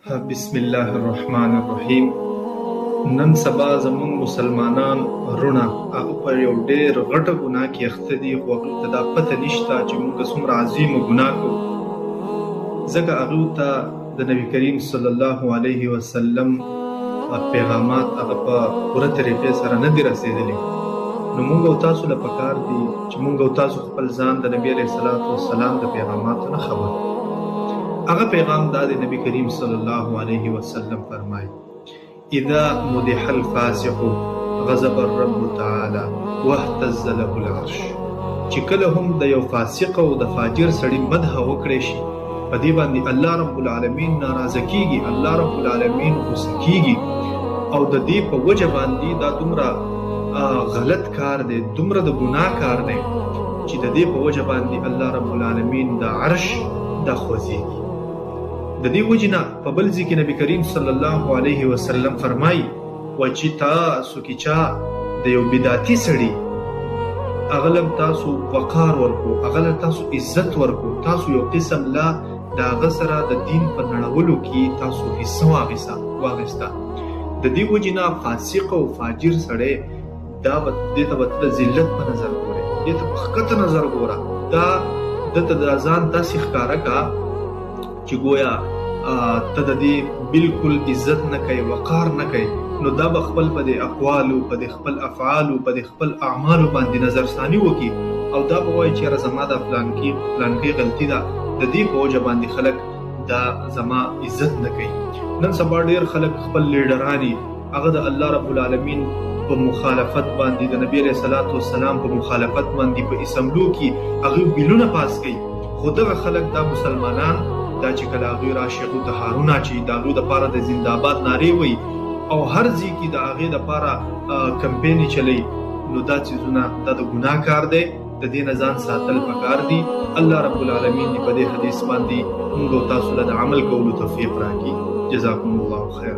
بسم الله الرحمن الرحیم. نن سبا زمون مسلمانان رونه هغه پر یو ډېر غټه ګناه کې اخته دي، خو هغوی ته دا پته نشته چې موږ څومره عظیمه ګناه کوو. ځکه هغوی ته د نبي کریم صلی الله علیه وسلم پیغامات هغه په پوره طریقې سره نه دي رسېدلي. نو موږ او تاسو له پکار دي چې موږ او تاسو خپل ځان د نبي علیه السلام د پیغاماتو نه خبر. هغه پیغام دا د نبی کریم صلی الله علیه وسلم فرمایي: اذا مدح الفاسق غضب الرب تعالی واهتز له العرش. چې کله هم د یو فاسق او د فاجر سړي مدح وکړي شي، په دې باندې الله رب العالمین ناراضه کیږي، الله رب العالمین غصه کیږي، او د دې په وجه باندې دا دومره غلط کار دی، دومره د ګناه کار دی چې د دې په وجه باندې الله رب العالمین د عرش دا خوځېږي. د دې وجې نه په بل ځای کې نبی کریم صلی الله علیه وسلم فرمایي چې تاسو کې چا د یو بدعتي سړي هغه له تاسو وقار ورکو، هغه له تاسو عزت ورکو، تاسو یو قسم لا د هغه سره د دین په نړولو کې تاسو حصه واخیسته. د دې وجې نه فاسق او فاجر سړی دا دې ته به د ذلت په نظر ګورې، دې ته په ښکته نظر ګوره، دا دته د ځان داسې ښکاره کا چې گویا ته د دې بالکل عزت نه کوي، وقار نه کوي. نو دا به خپل په دې اقوالو، په دې خپل افعالو، په دې خپل اعمالو باندې نظرثاني وکړي، او دا به وایي چې زما دا فلانکي غلطي ده، د دې په وجه باندې خلک دا زما عزت نه کوي. نن سبا ډېر خلک خپل لیډرانی هغه د الله رب العالمین په مخالفت باندې، د نبی علیه السلام په مخالفت باندې په اسمبلو کې هغه بیلونه پاس کوي. خو دغه خلک دا مسلمانان دا چې کله هغوی راشي هغوی ته هارونه اچوي، د هغوی دپاره د زنده‌باد نارې وایي، او هر ځای کې د هغې دپاره کمپینې چلوي. نو دا څیزونه دا د ګناه کار دی، د دې نه ځان ساتل پکار دي. الله رب العالمین دې په دې حدیث باندې موږ او تاسو له د عمل کولو توفیق راکړي. جزاکم الله خیر.